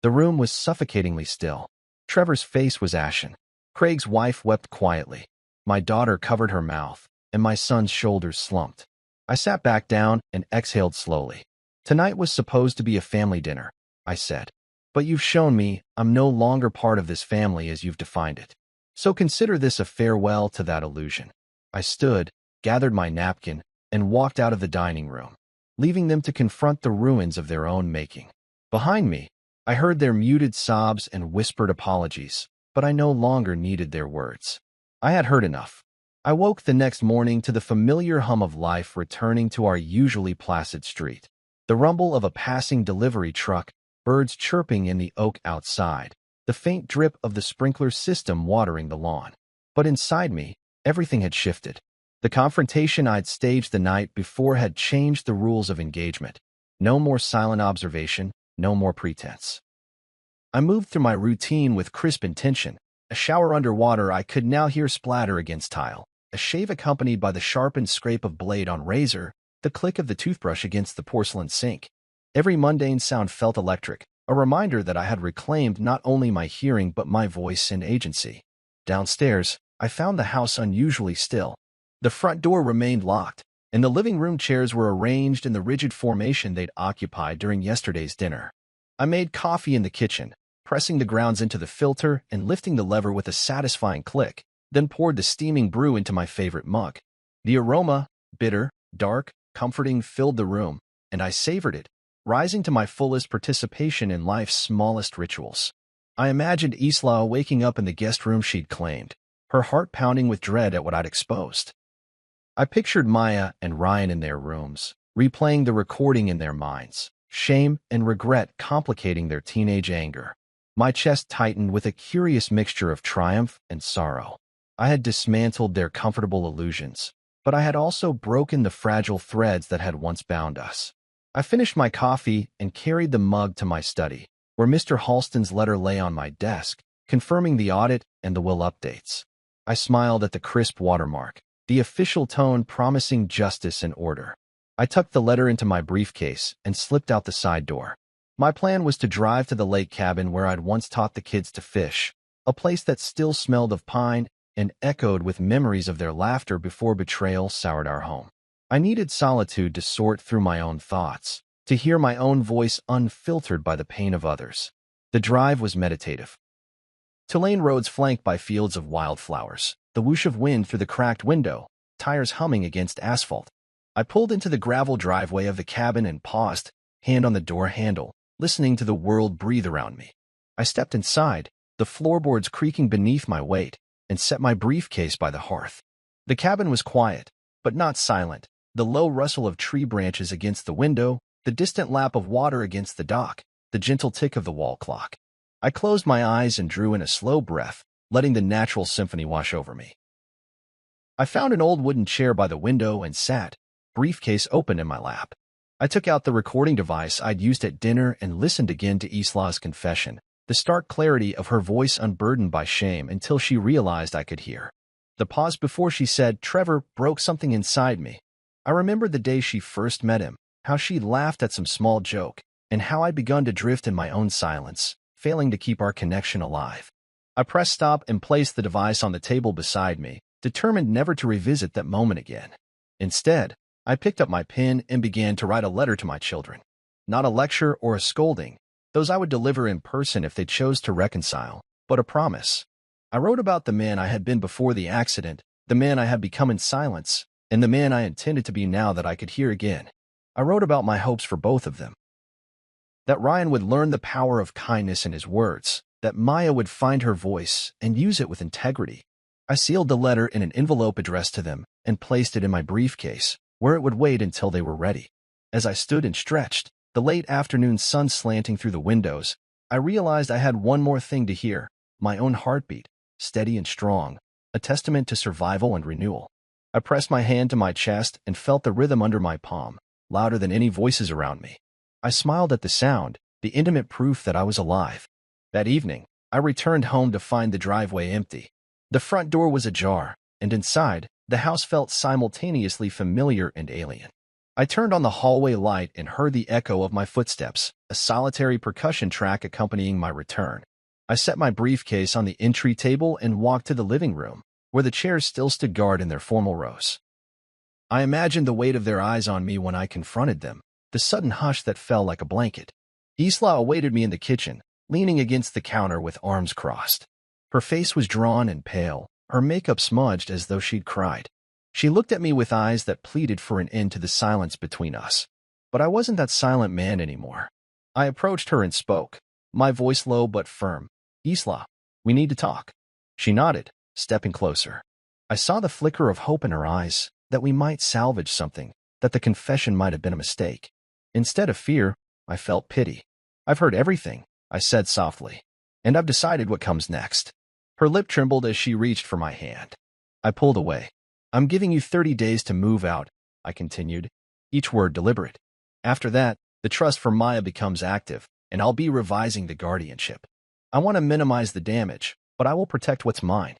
The room was suffocatingly still. Trevor's face was ashen. Craig's wife wept quietly. My daughter covered her mouth, and my son's shoulders slumped. I sat back down and exhaled slowly. "Tonight was supposed to be a family dinner," I said. "But you've shown me I'm no longer part of this family as you've defined it. So consider this a farewell to that illusion." I stood, gathered my napkin, and walked out of the dining room. leaving them to confront the ruins of their own making. Behind me, I heard their muted sobs and whispered apologies, but I no longer needed their words. I had heard enough. I woke the next morning to the familiar hum of life returning to our usually placid street. The rumble of a passing delivery truck, birds chirping in the oak outside, the faint drip of the sprinkler system watering the lawn. But inside me, everything had shifted. The confrontation I'd staged the night before had changed the rules of engagement. No more silent observation, no more pretense. I moved through my routine with crisp intention. A shower underwater I could now hear splatter against tile, a shave accompanied by the sharpened scrape of blade on razor, the click of the toothbrush against the porcelain sink. Every mundane sound felt electric, a reminder that I had reclaimed not only my hearing but my voice and agency. Downstairs, I found the house unusually still. The front door remained locked, and the living room chairs were arranged in the rigid formation they'd occupied during yesterday's dinner. I made coffee in the kitchen, pressing the grounds into the filter and lifting the lever with a satisfying click, then poured the steaming brew into my favorite mug. The aroma, bitter, dark, comforting, filled the room, and I savored it, rising to my fullest participation in life's smallest rituals. I imagined Isla waking up in the guest room she'd claimed, her heart pounding with dread at what I'd exposed. I pictured Maya and Ryan in their rooms, replaying the recording in their minds, shame and regret complicating their teenage anger. My chest tightened with a curious mixture of triumph and sorrow. I had dismantled their comfortable illusions, but I had also broken the fragile threads that had once bound us. I finished my coffee and carried the mug to my study, where Mr. Halston's letter lay on my desk, confirming the audit and the will updates. I smiled at the crisp watermark, the official tone promising justice and order. I tucked the letter into my briefcase and slipped out the side door. My plan was to drive to the lake cabin where I'd once taught the kids to fish, a place that still smelled of pine and echoed with memories of their laughter before betrayal soured our home. I needed solitude to sort through my own thoughts, to hear my own voice unfiltered by the pain of others. The drive was meditative. Tulane roads flanked by fields of wildflowers, the whoosh of wind through the cracked window, tires humming against asphalt. I pulled into the gravel driveway of the cabin and paused, hand on the door handle, listening to the world breathe around me. I stepped inside, the floorboards creaking beneath my weight, and set my briefcase by the hearth. The cabin was quiet, but not silent. The low rustle of tree branches against the window, the distant lap of water against the dock, the gentle tick of the wall clock. I closed my eyes and drew in a slow breath, letting the natural symphony wash over me. I found an old wooden chair by the window and sat, briefcase open in my lap. I took out the recording device I'd used at dinner and listened again to Isla's confession, the stark clarity of her voice unburdened by shame until she realized I could hear. The pause before she said, "Trevor," broke something inside me. I remembered the day she first met him, how she'd laughed at some small joke, and how I'd begun to drift in my own silence, failing to keep our connection alive. I pressed stop and placed the device on the table beside me, determined never to revisit that moment again. Instead, I picked up my pen and began to write a letter to my children. Not a lecture or a scolding, those I would deliver in person if they chose to reconcile, but a promise. I wrote about the man I had been before the accident, the man I had become in silence, and the man I intended to be now that I could hear again. I wrote about my hopes for both of them. That Ryan would learn the power of kindness in his words, that Maya would find her voice and use it with integrity. I sealed the letter in an envelope addressed to them and placed it in my briefcase, where it would wait until they were ready. As I stood and stretched, the late afternoon sun slanting through the windows, I realized I had one more thing to hear, my own heartbeat, steady and strong, a testament to survival and renewal. I pressed my hand to my chest and felt the rhythm under my palm, louder than any voices around me. I smiled at the sound, the intimate proof that I was alive. That evening, I returned home to find the driveway empty. The front door was ajar, and inside, the house felt simultaneously familiar and alien. I turned on the hallway light and heard the echo of my footsteps, a solitary percussion track accompanying my return. I set my briefcase on the entry table and walked to the living room, where the chairs still stood guard in their formal rows. I imagined the weight of their eyes on me when I confronted them, the sudden hush that fell like a blanket. Isla awaited me in the kitchen, leaning against the counter with arms crossed. Her face was drawn and pale, her makeup smudged as though she'd cried. She looked at me with eyes that pleaded for an end to the silence between us. But I wasn't that silent man anymore. I approached her and spoke, my voice low but firm. Isla, we need to talk. She nodded, stepping closer. I saw the flicker of hope in her eyes, that we might salvage something, that the confession might have been a mistake. Instead of fear, I felt pity. I've heard everything, I said softly, and I've decided what comes next. Her lip trembled as she reached for my hand. I pulled away. I'm giving you 30 days to move out, I continued, each word deliberate. After that, the trust for Maya becomes active, and I'll be revising the guardianship. I want to minimize the damage, but I will protect what's mine.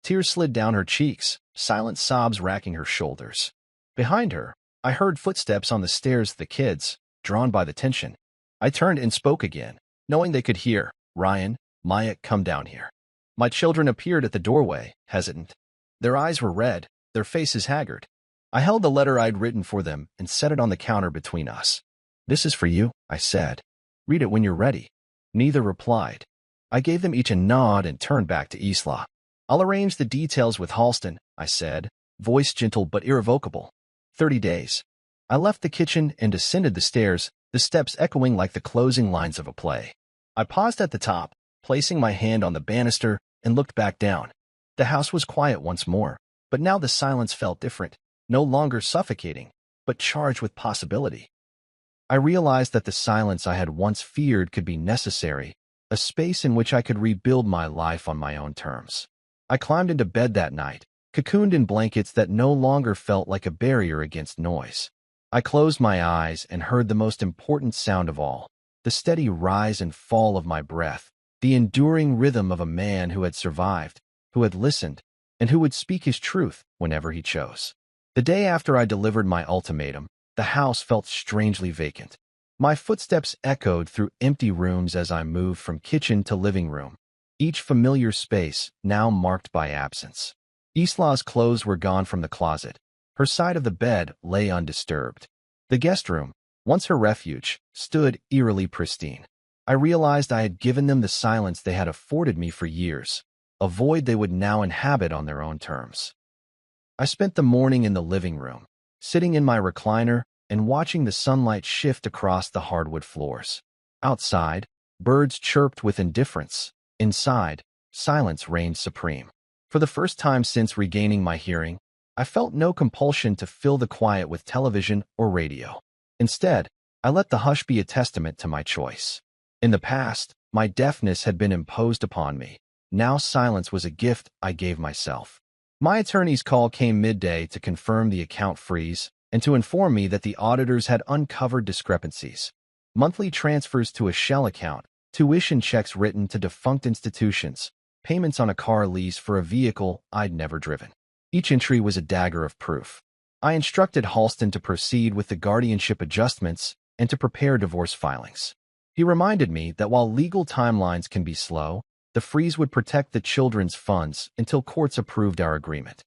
Tears slid down her cheeks, silent sobs racking her shoulders. Behind her, I heard footsteps on the stairs, the kids, drawn by the tension. I turned and spoke again, knowing they could hear. Ryan, Maya, come down here. My children appeared at the doorway, hesitant. Their eyes were red, their faces haggard. I held the letter I'd written for them and set it on the counter between us. This is for you, I said. Read it when you're ready. Neither replied. I gave them each a nod and turned back to Isla. I'll arrange the details with Halston, I said, voice gentle but irrevocable. 30 days. I left the kitchen and descended the stairs, the steps echoing like the closing lines of a play. I paused at the top, placing my hand on the banister, and looked back down. The house was quiet once more, but now the silence felt different, no longer suffocating, but charged with possibility. I realized that the silence I had once feared could be necessary, a space in which I could rebuild my life on my own terms. I climbed into bed that night, cocooned in blankets that no longer felt like a barrier against noise. I closed my eyes and heard the most important sound of all, the steady rise and fall of my breath, the enduring rhythm of a man who had survived, who had listened, and who would speak his truth whenever he chose. The day after I delivered my ultimatum, the house felt strangely vacant. My footsteps echoed through empty rooms as I moved from kitchen to living room, each familiar space now marked by absence. Isla's clothes were gone from the closet. Her side of the bed lay undisturbed. The guest room, once her refuge, stood eerily pristine. I realized I had given them the silence they had afforded me for years, a void they would now inhabit on their own terms. I spent the morning in the living room, sitting in my recliner and watching the sunlight shift across the hardwood floors. Outside, birds chirped with indifference. Inside, silence reigned supreme. For the first time since regaining my hearing, I felt no compulsion to fill the quiet with television or radio. Instead, I let the hush be a testament to my choice. In the past, my deafness had been imposed upon me. Now silence was a gift I gave myself. My attorney's call came midday to confirm the account freeze and to inform me that the auditors had uncovered discrepancies. Monthly transfers to a shell account, tuition checks written to defunct institutions, payments on a car lease for a vehicle I'd never driven. Each entry was a dagger of proof. I instructed Halston to proceed with the guardianship adjustments and to prepare divorce filings. He reminded me that while legal timelines can be slow, the freeze would protect the children's funds until courts approved our agreement.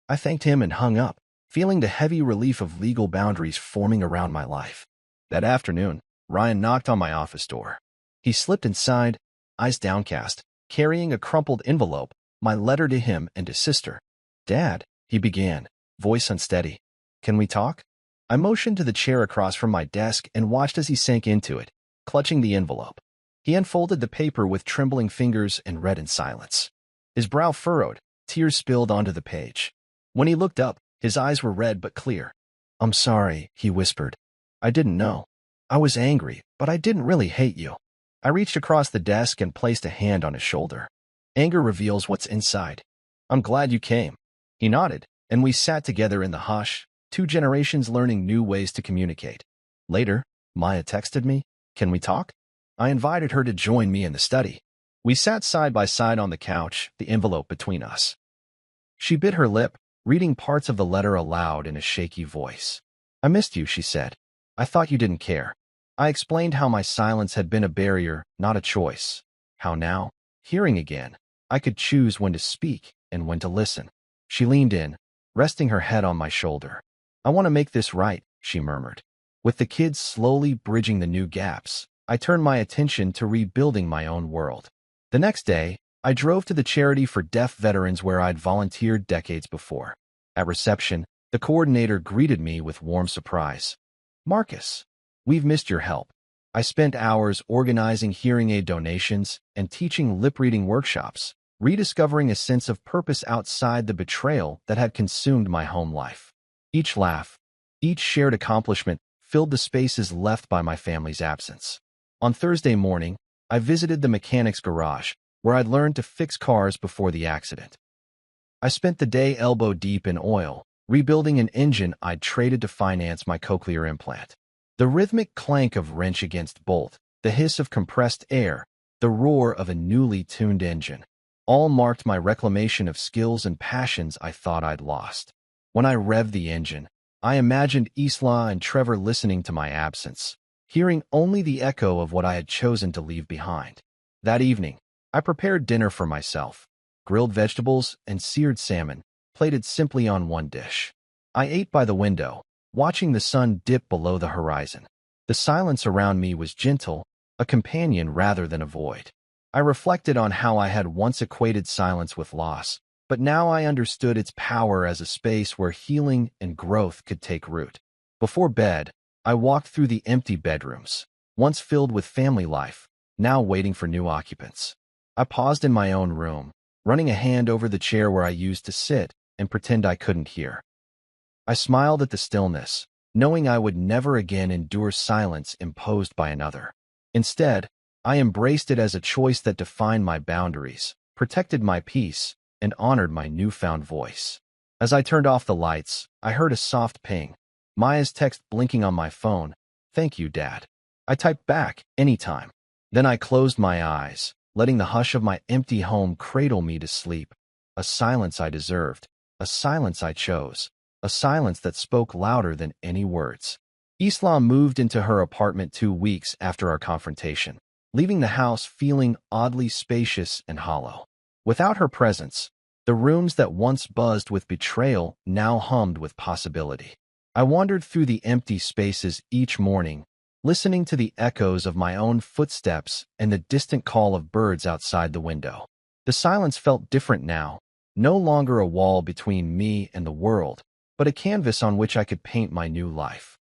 I thanked him and hung up, feeling the heavy relief of legal boundaries forming around my life. That afternoon, Ryan knocked on my office door. He slipped inside, eyes downcast, carrying a crumpled envelope, my letter to him and his sister. "Dad," he began, voice unsteady. "Can we talk?" I motioned to the chair across from my desk and watched as he sank into it, clutching the envelope. He unfolded the paper with trembling fingers and read in silence. His brow furrowed, tears spilled onto the page. When he looked up, his eyes were red but clear. "I'm sorry," he whispered. "I didn't know. I was angry, but I didn't really hate you." I reached across the desk and placed a hand on his shoulder. "Anger reveals what's inside. I'm glad you came." He nodded, and we sat together in the hush, 2 generations learning new ways to communicate. Later, Maya texted me, "Can we talk?" I invited her to join me in the study. We sat side by side on the couch, the envelope between us. She bit her lip, reading parts of the letter aloud in a shaky voice. "I missed you," she said. "I thought you didn't care." I explained how my silence had been a barrier, not a choice. How now, hearing again, I could choose when to speak and when to listen. She leaned in, resting her head on my shoulder. "I want to make this right," she murmured. With the kids slowly bridging the new gaps, I turned my attention to rebuilding my own world. The next day, I drove to the charity for deaf veterans where I'd volunteered decades before. At reception, the coordinator greeted me with warm surprise. Marcus, we've missed your help. I spent hours organizing hearing aid donations and teaching lip-reading workshops, rediscovering a sense of purpose outside the betrayal that had consumed my home life. Each laugh, each shared accomplishment filled the spaces left by my family's absence. On Thursday morning, I visited the mechanic's garage, where I'd learned to fix cars before the accident. I spent the day elbow-deep in oil, rebuilding an engine I'd traded to finance my cochlear implant. The rhythmic clank of wrench against bolt, the hiss of compressed air, the roar of a newly tuned engine, all marked my reclamation of skills and passions I thought I'd lost. When I revved the engine, I imagined Isla and Trevor listening to my absence, hearing only the echo of what I had chosen to leave behind. That evening, I prepared dinner for myself, grilled vegetables and seared salmon, plated simply on one dish. I ate by the window, watching the sun dip below the horizon. The silence around me was gentle, a companion rather than a void. I reflected on how I had once equated silence with loss, but now I understood its power as a space where healing and growth could take root. Before bed, I walked through the empty bedrooms, once filled with family life, now waiting for new occupants. I paused in my own room, running a hand over the chair where I used to sit and pretend I couldn't hear. I smiled at the stillness, knowing I would never again endure silence imposed by another. Instead, I embraced it as a choice that defined my boundaries, protected my peace, and honored my newfound voice. As I turned off the lights, I heard a soft ping. Maya's text blinking on my phone. "Thank you, Dad." I typed back, "Anytime." Then I closed my eyes, letting the hush of my empty home cradle me to sleep. A silence I deserved, a silence I chose, a silence that spoke louder than any words. Islam moved into her apartment 2 weeks after our confrontation, leaving the house feeling oddly spacious and hollow. Without her presence, the rooms that once buzzed with betrayal now hummed with possibility. I wandered through the empty spaces each morning, listening to the echoes of my own footsteps and the distant call of birds outside the window. The silence felt different now, no longer a wall between me and the world, but a canvas on which I could paint my new life.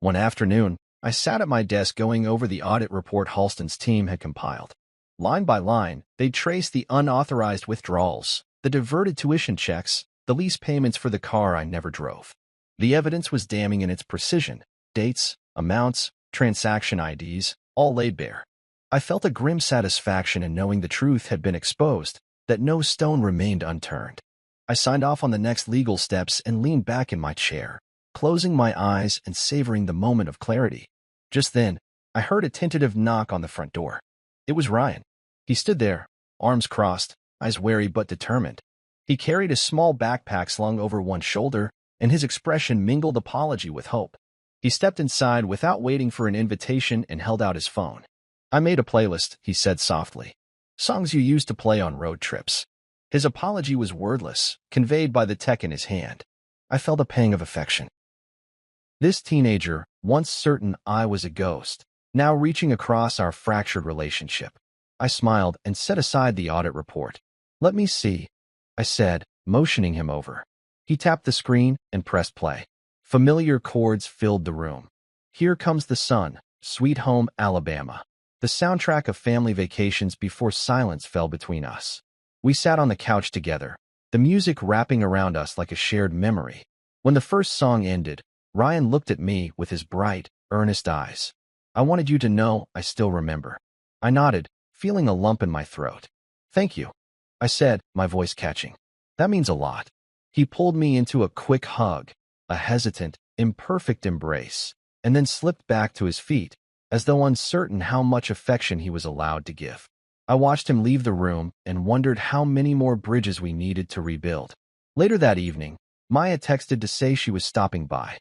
One afternoon, I sat at my desk going over the audit report Halston's team had compiled. Line by line, they traced the unauthorized withdrawals, the diverted tuition checks, the lease payments for the car I never drove. The evidence was damning in its precision. Dates, amounts, transaction IDs, all laid bare. I felt a grim satisfaction in knowing the truth had been exposed, that no stone remained unturned. I signed off on the next legal steps and leaned back in my chair, closing my eyes and savoring the moment of clarity. Just then, I heard a tentative knock on the front door. It was Ryan. He stood there, arms crossed, eyes wary but determined. He carried a small backpack slung over one shoulder, and his expression mingled apology with hope. He stepped inside without waiting for an invitation and held out his phone. "I made a playlist," he said softly. "Songs you used to play on road trips." His apology was wordless, conveyed by the tech in his hand. I felt a pang of affection. This teenager, once certain I was a ghost, now reaching across our fractured relationship. I smiled and set aside the audit report. "Let me see," I said, motioning him over. He tapped the screen and pressed play. Familiar chords filled the room. "Here Comes the Sun," "Sweet Home Alabama," the soundtrack of family vacations before silence fell between us. We sat on the couch together, the music wrapping around us like a shared memory. When the first song ended, Ryan looked at me with his bright, earnest eyes. "I wanted you to know I still remember." I nodded, feeling a lump in my throat. "Thank you," I said, my voice catching. "That means a lot." He pulled me into a quick hug, a hesitant, imperfect embrace, and then slipped back to his feet, as though uncertain how much affection he was allowed to give. I watched him leave the room and wondered how many more bridges we needed to rebuild. Later that evening, Maya texted to say she was stopping by.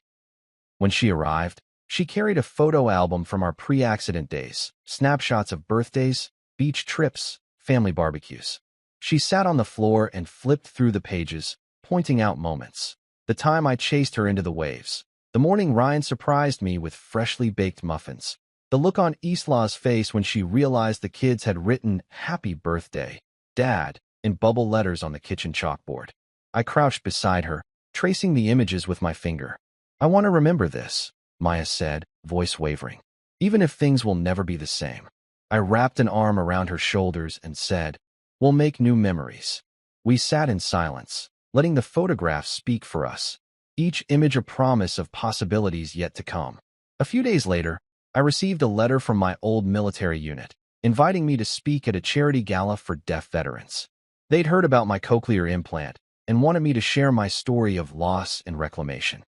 When she arrived, she carried a photo album from our pre-accident days, snapshots of birthdays, beach trips, family barbecues. She sat on the floor and flipped through the pages, pointing out moments. The time I chased her into the waves. The morning Ryan surprised me with freshly baked muffins. The look on Isla's face when she realized the kids had written "Happy Birthday, Dad" in bubble letters on the kitchen chalkboard. I crouched beside her, tracing the images with my finger. "I want to remember this," Maya said, voice wavering. Even if things will never be the same. I wrapped an arm around her shoulders and said, we'll make new memories. We sat in silence, letting the photographs speak for us, each image a promise of possibilities yet to come. A few days later, I received a letter from my old military unit, inviting me to speak at a charity gala for deaf veterans. They'd heard about my cochlear implant and wanted me to share my story of loss and reclamation.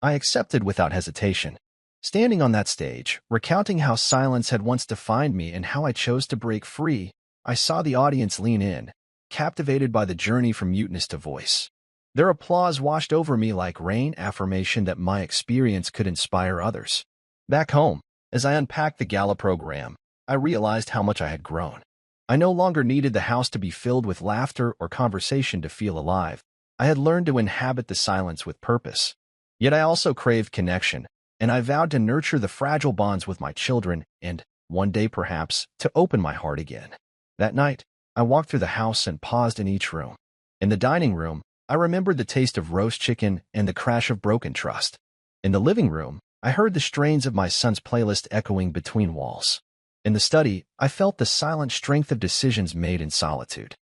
I accepted without hesitation. Standing on that stage, recounting how silence had once defined me and how I chose to break free, I saw the audience lean in, captivated by the journey from muteness to voice. Their applause washed over me like rain, affirmation that my experience could inspire others. Back home, as I unpacked the gala program, I realized how much I had grown. I no longer needed the house to be filled with laughter or conversation to feel alive. I had learned to inhabit the silence with purpose. Yet I also craved connection, and I vowed to nurture the fragile bonds with my children and, one day perhaps, to open my heart again. That night, I walked through the house and paused in each room. In the dining room, I remembered the taste of roast chicken and the crash of broken trust. In the living room, I heard the strains of my son's playlist echoing between walls. In the study, I felt the silent strength of decisions made in solitude.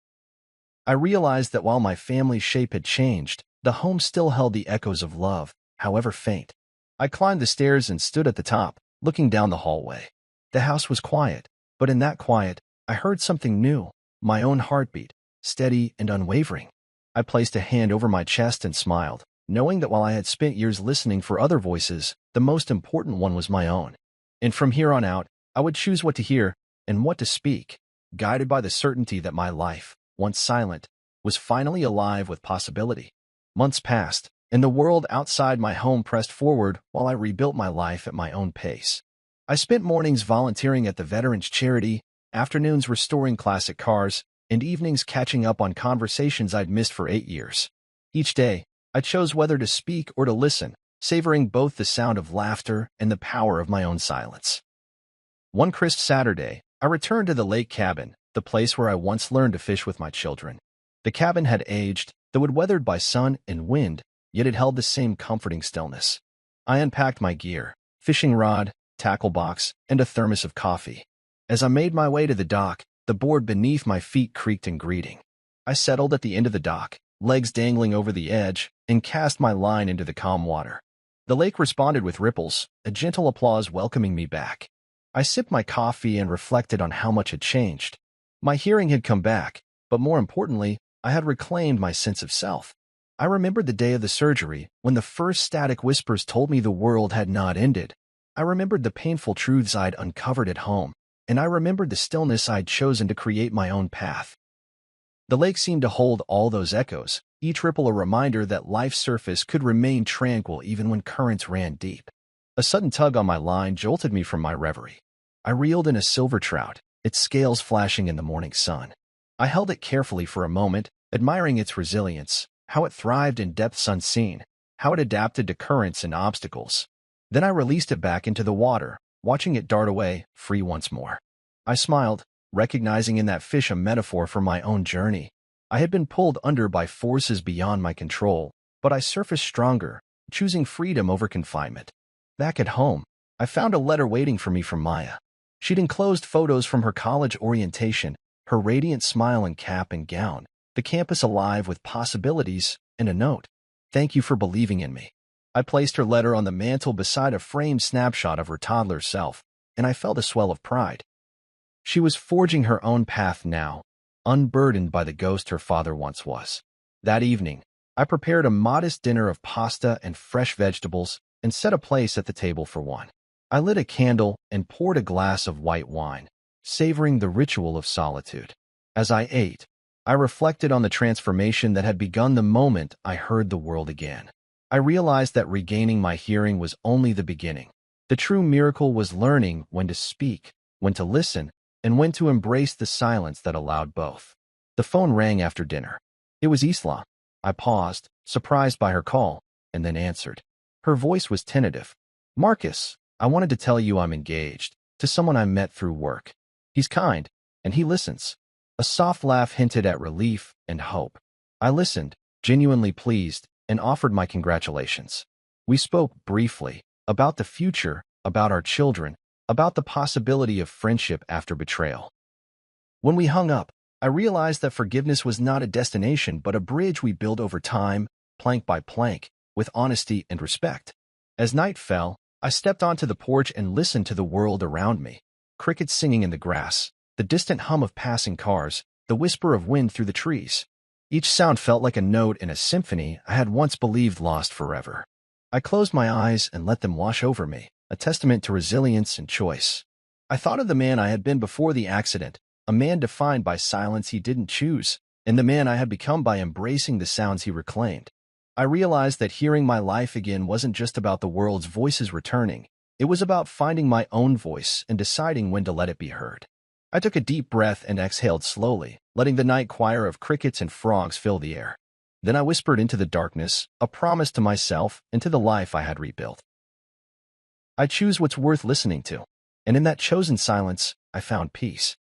I realized that while my family's shape had changed, the home still held the echoes of love, however faint. I climbed the stairs and stood at the top, looking down the hallway. The house was quiet, but in that quiet, I heard something new, my own heartbeat, steady and unwavering. I placed a hand over my chest and smiled, knowing that while I had spent years listening for other voices, the most important one was my own. And from here on out, I would choose what to hear and what to speak, guided by the certainty that my life, once silent, was finally alive with possibility. Months passed, and the world outside my home pressed forward while I rebuilt my life at my own pace. I spent mornings volunteering at the Veterans Charity, afternoons restoring classic cars, and evenings catching up on conversations I'd missed for 8 years. Each day, I chose whether to speak or to listen, savoring both the sound of laughter and the power of my own silence. One crisp Saturday, I returned to the lake cabin, the place where I once learned to fish with my children. The cabin had aged, though it weathered by sun and wind, yet it held the same comforting stillness. I unpacked my gear, fishing rod, tackle box, and a thermos of coffee. As I made my way to the dock, the board beneath my feet creaked in greeting. I settled at the end of the dock, legs dangling over the edge, and cast my line into the calm water. The lake responded with ripples, a gentle applause welcoming me back. I sipped my coffee and reflected on how much had changed. My hearing had come back, but more importantly, I had reclaimed my sense of self. I remembered the day of the surgery, when the first static whispers told me the world had not ended. I remembered the painful truths I'd uncovered at home, and I remembered the stillness I'd chosen to create my own path. The lake seemed to hold all those echoes, each ripple a reminder that life's surface could remain tranquil even when currents ran deep. A sudden tug on my line jolted me from my reverie. I reeled in a silver trout, its scales flashing in the morning sun. I held it carefully for a moment, admiring its resilience, how it thrived in depths unseen, how it adapted to currents and obstacles. Then I released it back into the water, watching it dart away, free once more. I smiled, recognizing in that fish a metaphor for my own journey. I had been pulled under by forces beyond my control, but I surfaced stronger, choosing freedom over confinement. Back at home, I found a letter waiting for me from Maya. She'd enclosed photos from her college orientation, her radiant smile and cap and gown, the campus alive with possibilities, and a note. Thank you for believing in me. I placed her letter on the mantel beside a framed snapshot of her toddler self, and I felt a swell of pride. She was forging her own path now, unburdened by the ghost her father once was. That evening, I prepared a modest dinner of pasta and fresh vegetables and set a place at the table for one. I lit a candle and poured a glass of white wine, savoring the ritual of solitude. As I ate, I reflected on the transformation that had begun the moment I heard the world again. I realized that regaining my hearing was only the beginning. The true miracle was learning when to speak, when to listen, and when to embrace the silence that allowed both. The phone rang after dinner. It was Isla. I paused, surprised by her call, and then answered. Her voice was tentative. Marcus, I wanted to tell you I'm engaged, to someone I met through work. He's kind, and he listens. A soft laugh hinted at relief and hope. I listened, genuinely pleased, and offered my congratulations. We spoke briefly, about the future, about our children, about the possibility of friendship after betrayal. When we hung up, I realized that forgiveness was not a destination but a bridge we built over time, plank by plank, with honesty and respect. As night fell, I stepped onto the porch and listened to the world around me. Crickets singing in the grass, the distant hum of passing cars, the whisper of wind through the trees. Each sound felt like a note in a symphony I had once believed lost forever. I closed my eyes and let them wash over me, a testament to resilience and choice. I thought of the man I had been before the accident, a man defined by silence he didn't choose, and the man I had become by embracing the sounds he reclaimed. I realized that hearing my life again wasn't just about the world's voices returning. It was about finding my own voice and deciding when to let it be heard. I took a deep breath and exhaled slowly, letting the night choir of crickets and frogs fill the air. Then I whispered into the darkness, a promise to myself and to the life I had rebuilt. I choose what's worth listening to, and in that chosen silence, I found peace.